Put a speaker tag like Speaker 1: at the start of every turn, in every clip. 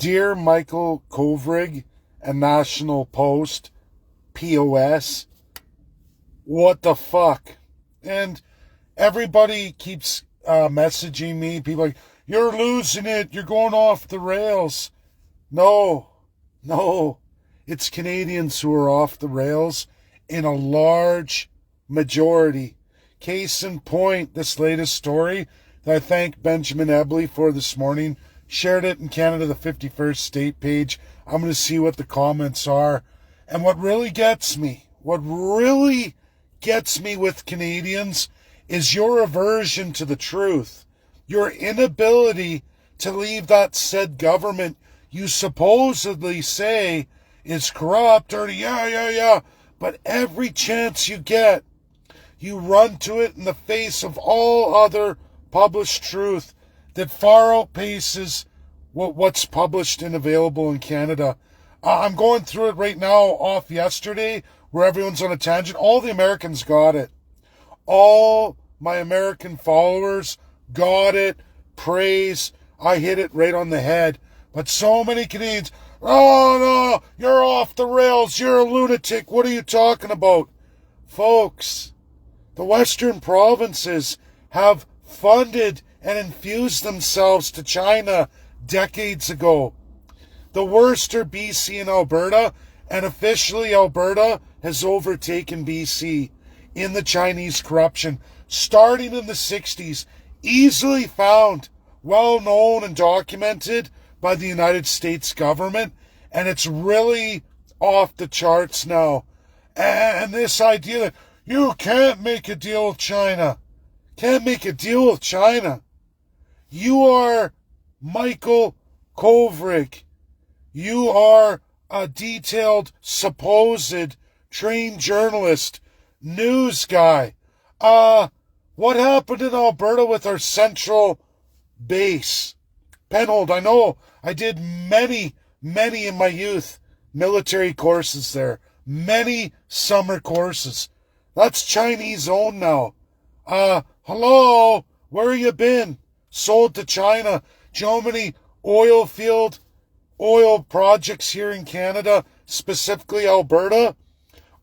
Speaker 1: Dear Michael Kovrig and National Post, POS, what the fuck? And everybody keeps messaging me, people like, you're losing it, you're going off the rails. No, it's Canadians who are off the rails in a large majority. Case in point, this latest story that I thank Benjamin Ebley for this morning, shared it in Canada, the 51st state page. I'm going to see what the comments are. And what really gets me with Canadians is your aversion to the truth, your inability to leave that said government you supposedly say is corrupt, or but every chance you get, you run to it in the face of all other published truth that far outpaces what's published and available in Canada. I'm going through it right now off yesterday where everyone's on a tangent. All the Americans got it. All my American followers got it. Praise. I hit it right on the head. But so many Canadians, oh no, you're off the rails. You're a lunatic. What are you talking about? Folks, the Western provinces have funded and infused themselves to China decades ago. The worst are BC and Alberta, and officially Alberta has overtaken BC in the Chinese corruption, starting in the 60s, easily found, well known and documented by the United States government, and it's really off the charts now. And this idea that you can't make a deal with China. Can't make a deal with China. You are Michael Kovrig. You are a detailed, supposed, trained journalist, news guy. What happened in Alberta with our central base? Penhold, I know I did many in my youth military courses there. Many summer courses. That's Chinese owned now. Hello, where you been? Sold to China. Do you know how many oil projects here in Canada, specifically Alberta,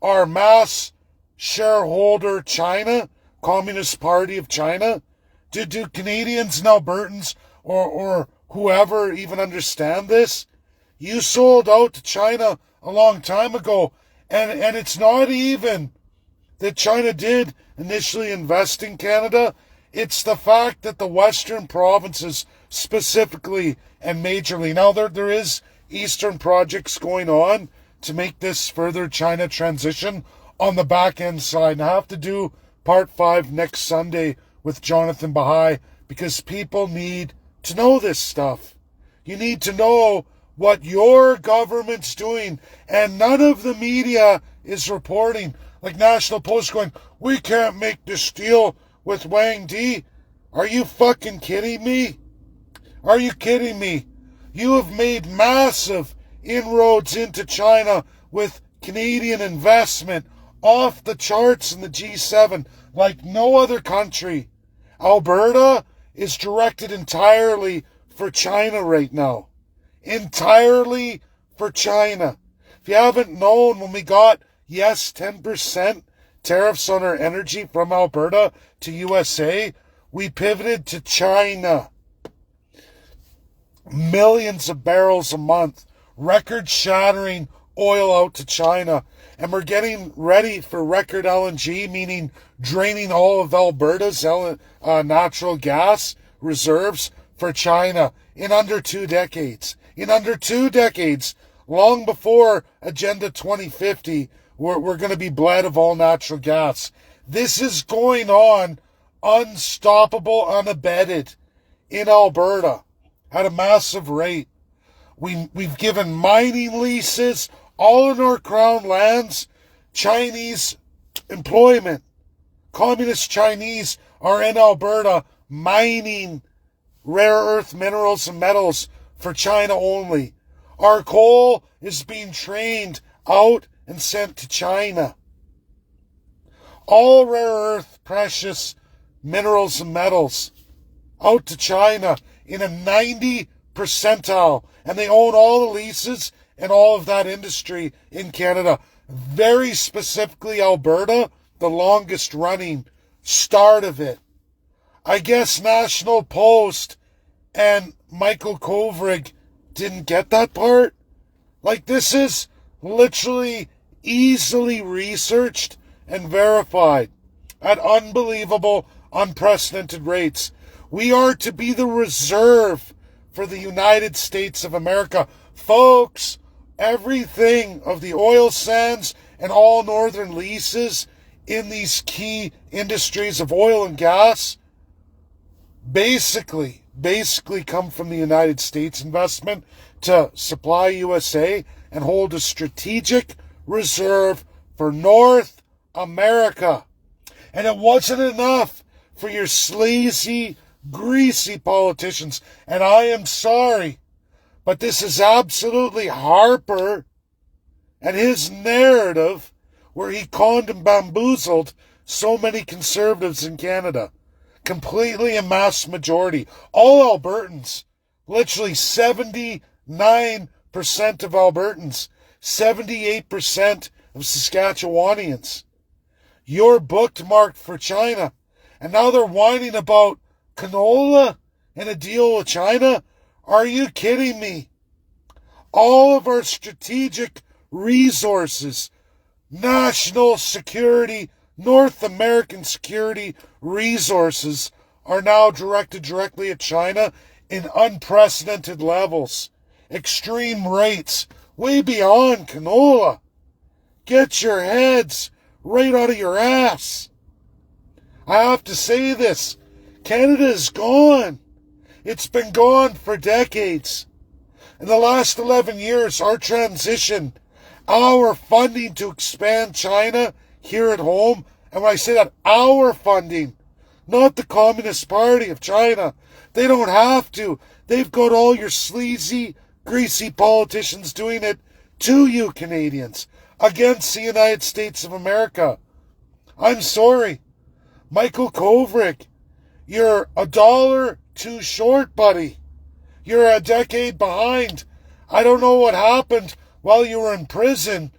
Speaker 1: are mass shareholder China, Communist Party of China? Do Canadians and Albertans or whoever even understand this? You sold out to China a long time ago, and it's not even that China did initially invest in Canada. It's the fact that the Western provinces specifically and majorly, now there is Eastern projects going on to make this further China transition on the back end side. And I have to do part 5 next Sunday with Jonathan Bahai because people need to know this stuff. You need to know what your government's doing, and none of the media is reporting. Like National Post going, we can't make this deal with Wang Di. Are you fucking kidding me? Are you kidding me? You have made massive inroads into China with Canadian investment off the charts in the G7 like no other country. Alberta is directed entirely for China right now. Entirely for China. If you haven't known, when we got 10% tariffs on our energy from Alberta to USA, we pivoted to China. Millions of barrels a month, record-shattering oil out to China, and we're getting ready for record LNG, meaning draining all of Alberta's natural gas reserves for China in under 2 decades. In under 2 decades, long before Agenda 2050, we're going to be bled of all natural gas. This is going on unstoppable, unabated in Alberta at a massive rate. We've given mining leases all in our crown lands, Chinese employment. Communist Chinese are in Alberta mining rare earth minerals and metals for China only. Our coal is being trained out and sent to China. All rare earth, precious minerals and metals out to China in a 90% percentile, and they own all the leases and all of that industry in Canada. Very specifically Alberta, the longest running start of it. I guess National Post and Michael Kovrig didn't get that part. Like, this is literally easily researched and verified at unbelievable, unprecedented rates. We are to be the reserve for the United States of America. Folks, everything of the oil sands and all northern leases in these key industries of oil and gas basically come from the United States investment to supply USA and hold a strategic reserve for North America. And it wasn't enough for your sleazy, greasy politicians. And I am sorry, but this is absolutely Harper and his narrative where he conned and bamboozled so many conservatives in Canada. Completely a mass majority. All Albertans, literally 79% of Albertans, 78% of Saskatchewanians. You're bookmarked for China. And now they're whining about canola and a deal with China? Are you kidding me? All of our strategic resources, national security, North American security resources are now directed directly at China in unprecedented levels. Extreme rates, way beyond canola. Get your heads right out of your ass. I have to say this. Canada is gone. It's been gone for decades. In the last 11 years, our transition, our funding to expand China here at home, and when I say that, our funding, not the Communist Party of China. They don't have to. They've got all your sleazy, greasy politicians doing it to you Canadians against the United States of America. I'm sorry. Michael Kovrig, you're $1 too short, buddy. You're a decade behind. I don't know what happened while you were in prison,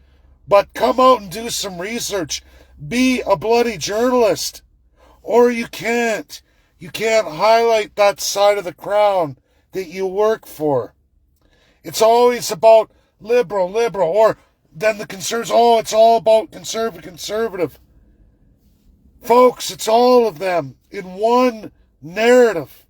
Speaker 1: but come out and do some research. Be a bloody journalist. Or you can't. You can't highlight that side of the crown that you work for. It's always about liberal, or then the conservatives, it's all about conservative. Folks, it's all of them in one narrative.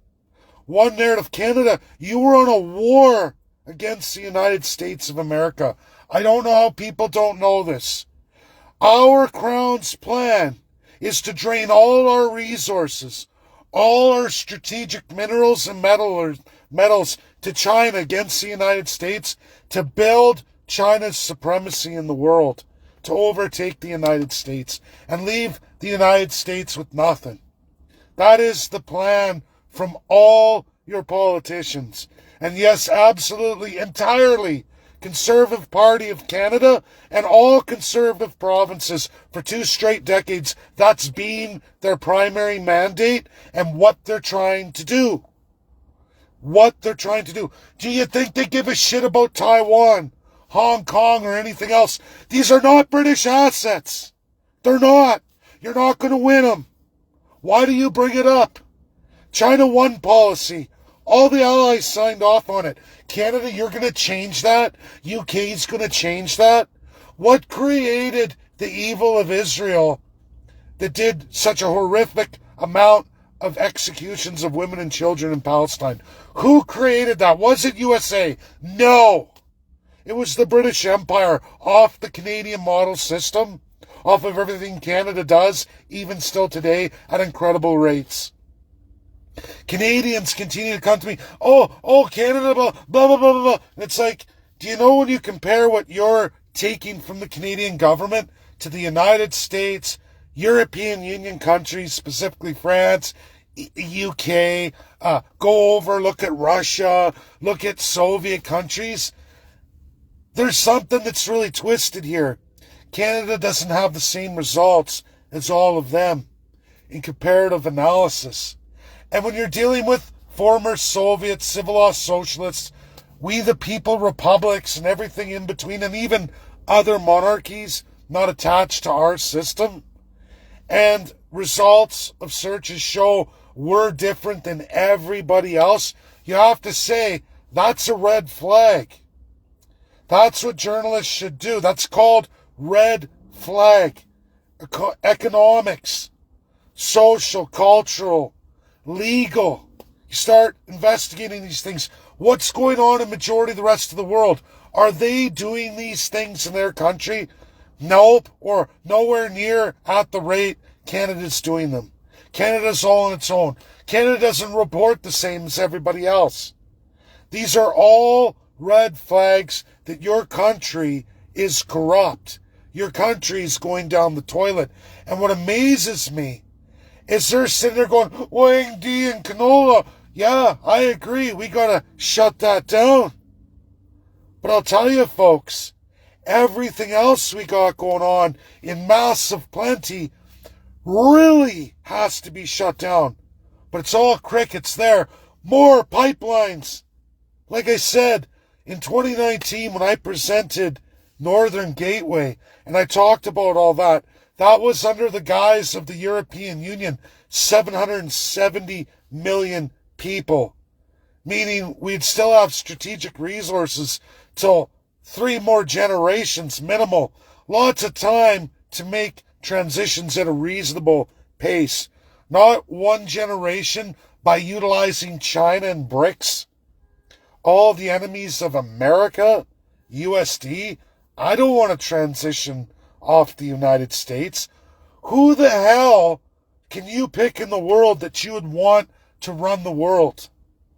Speaker 1: One narrative. Canada, you were on a war against the United States of America. I don't know how people don't know this. Our Crown's plan is to drain all our resources, all our strategic minerals and metals to China against the United States to build China's supremacy in the world, to overtake the United States and leave the United States with nothing. That is the plan from all your politicians. And yes, absolutely, entirely, Conservative Party of Canada and all conservative provinces for 2 straight decades, that's been their primary mandate and what they're trying to do. What they're trying to do. Do you think they give a shit about Taiwan, Hong Kong, or anything else? These are not British assets. They're not. You're not going to win them. Why do you bring it up? China One policy. All the allies signed off on it. Canada, you're going to change that? UK's going to change that? What created the evil of Israel that did such a horrific amount of executions of women and children in Palestine? Who created that? Was it USA? No. It was the British Empire off the Canadian model system, off of everything Canada does, even still today, at incredible rates. Canadians continue to come to me, Canada, blah, blah, blah, blah, blah. And it's like, do you know when you compare what you're taking from the Canadian government to the United States, European Union countries, specifically France, UK, go over, look at Russia, look at Soviet countries. There's something that's really twisted here. Canada doesn't have the same results as all of them in comparative analysis. And when you're dealing with former Soviet civil law socialists, we the people republics, and everything in between, and even other monarchies not attached to our system. And results of searches show we're different than everybody else. You have to say, that's a red flag. That's what journalists should do. That's called red flag. Economics, social, cultural, legal. You start investigating these things. What's going on in majority of the rest of the world? Are they doing these things in their country? Nope, or nowhere near at the rate Canada's doing them. Canada's all on its own. Canada doesn't report the same as everybody else. These are all red flags that your country is corrupt. Your country is going down the toilet. And what amazes me is they're sitting there going, Wang D and canola. Yeah, I agree. We got to shut that down. But I'll tell you, folks, everything else we got going on in massive plenty really has to be shut down. But it's all crickets there. More pipelines. Like I said, in 2019, when I presented Northern Gateway, and I talked about all that, that was under the guise of the European Union, 770 million people, meaning we'd still have strategic resources till 3 more generations minimal. Lots of time to make transitions at a reasonable pace. Not 1 generation by utilizing China and BRICS. All the enemies of America, USD. I don't want to transition off the United States. Who the hell can you pick in the world that you would want to run the world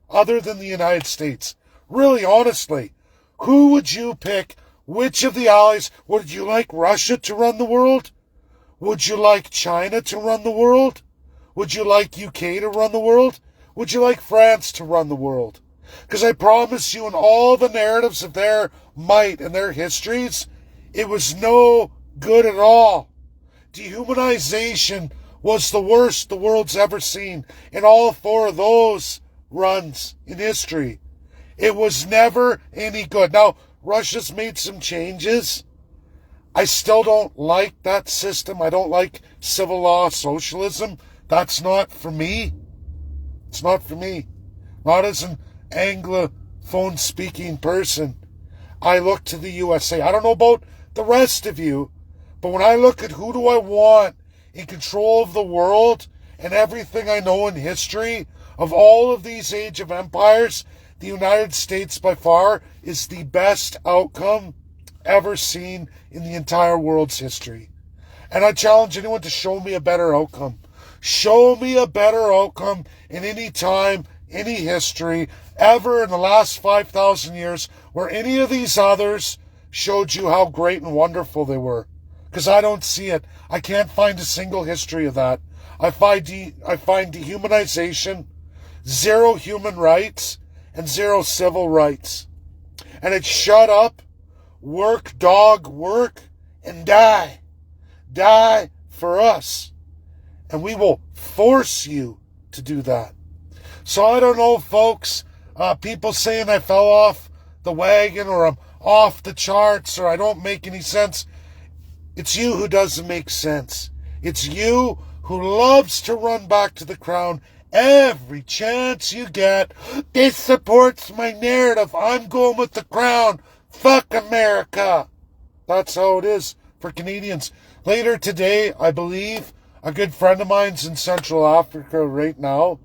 Speaker 1: other than the United States? Really, honestly, who would you pick? Which of the allies? Would you like Russia to run the world? Would you like China to run the world? Would you like UK to run the world? Would you like France to run the world? Because I promise you, in all the narratives of their might and their histories, it was no good at all. Dehumanization was the worst the world's ever seen in all 4 of those runs in history. It was never any good. Now, Russia's made some changes. I still don't like that system. I don't like civil law socialism. That's not for me. It's not for me. Not as an Anglophone speaking person. I look to the USA. I don't know about the rest of you, but when I look at who do I want in control of the world and everything I know in history of all of these age of empires, the United States by far is the best outcome ever seen in the entire world's history. And I challenge anyone to show me a better outcome. Show me a better outcome in any time, any history, ever in the last 5,000 years where any of these others showed you how great and wonderful they were. Because I don't see it. I can't find a single history of that. I find dehumanization, 0 human rights, and 0 civil rights. And it's shut up, work, dog, work, and die. Die for us. And we will force you to do that. So I don't know, folks. People saying I fell off the wagon or I'm off the charts or I don't make any sense. It's you who doesn't make sense. It's you who loves to run back to the crown every chance you get. This supports my narrative. I'm going with the crown. Fuck America. That's how it is for Canadians. Later today, I believe, a good friend of mine's in Central Africa right now,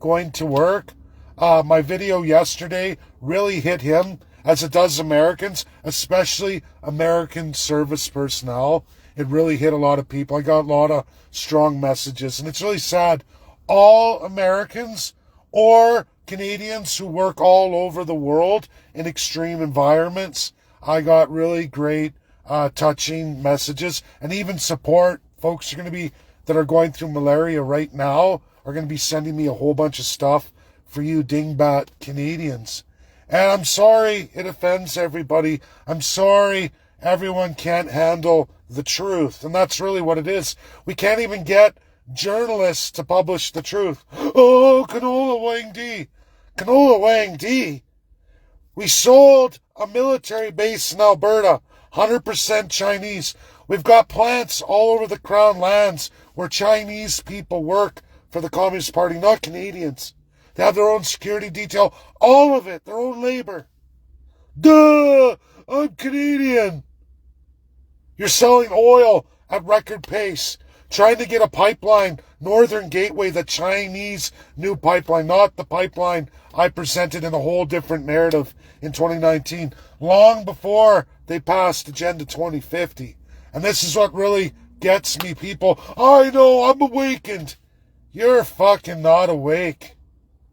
Speaker 1: going to work. My video yesterday really hit him, as it does Americans, especially American service personnel. It really hit a lot of people. I got a lot of strong messages, and it's really sad. All Americans or Canadians who work all over the world in extreme environments, I got really great, touching messages, and even support. Folks that are going through malaria right now are going to be sending me a whole bunch of stuff for you dingbat Canadians. And I'm sorry it offends everybody. I'm sorry everyone can't handle the truth. And that's really what it is. We can't even get journalists to publish the truth. Oh, canola Wang D. Canola Wang D. We sold a military base in Alberta, 100% Chinese. We've got plants all over the Crown lands where Chinese people work for the Communist Party, not Canadians. They have their own security detail, all of it, their own labor. Duh! I'm Canadian. You're selling oil at record pace, trying to get a pipeline, Northern Gateway, the Chinese new pipeline, not the pipeline I presented in a whole different narrative in 2019, long before they passed Agenda 2050. And this is what really gets me, people. I know, I'm awakened. You're fucking not awake.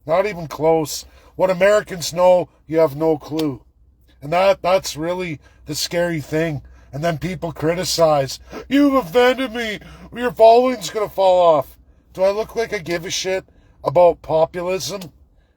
Speaker 1: Not even close. What Americans know, you have no clue. And that's really the scary thing. And then people criticize. You've offended me. Your following's going to fall off. Do I look like I give a shit about populism?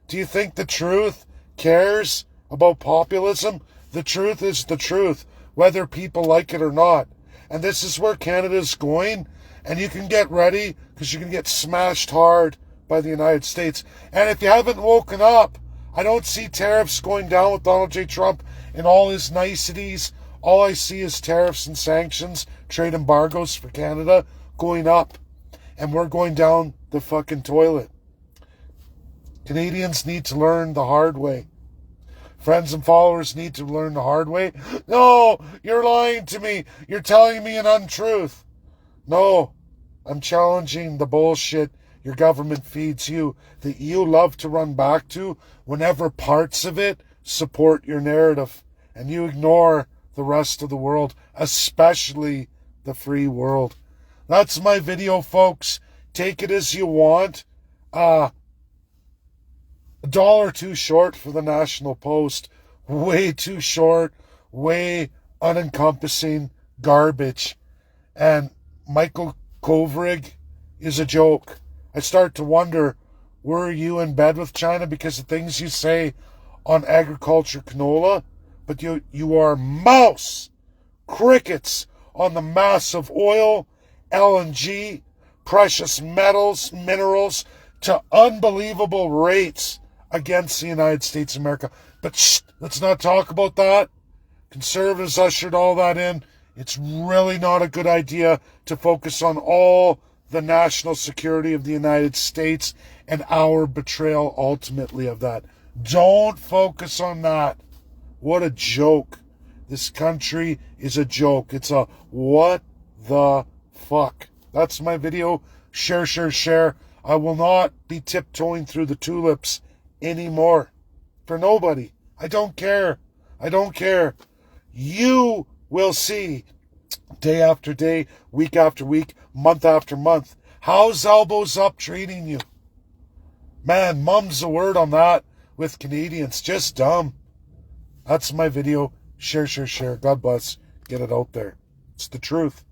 Speaker 1: Do you think the truth cares about populism? The truth is the truth, whether people like it or not. And this is where Canada's going. And you can get ready because you're going to get smashed hard by the United States. And if you haven't woken up, I don't see tariffs going down with Donald J. Trump and all his niceties. All I see is tariffs and sanctions, trade embargoes for Canada going up. And we're going down the fucking toilet. Canadians need to learn the hard way. Friends and followers need to learn the hard way. No, you're lying to me. You're telling me an untruth. No, I'm challenging the bullshit your government feeds you that you love to run back to whenever parts of it support your narrative. And you ignore the rest of the world, especially the free world. That's my video, folks. Take it as you want. $1 too short for the National Post. Way too short. Way unencompassing garbage. And Michael Kovrig is a joke. I start to wonder, were you in bed with China because of things you say on agriculture canola? But you are mouse crickets on the massive oil, LNG, precious metals, minerals to unbelievable rates against the United States of America. But shh, let's not talk about that. Conservatives ushered all that in. It's really not a good idea to focus on all the national security of the United States and our betrayal ultimately of that. Don't focus on that. What a joke. This country is a joke. It's a what the fuck. That's my video. Share, share, share. I will not be tiptoeing through the tulips anymore. For nobody. I don't care. I don't care. You will see day after day, week after week, month after month. How's Elbows Up treating you? Man, mum's the word on that with Canadians. Just dumb. That's my video. Share, share, share. God bless. Get it out there. It's the truth.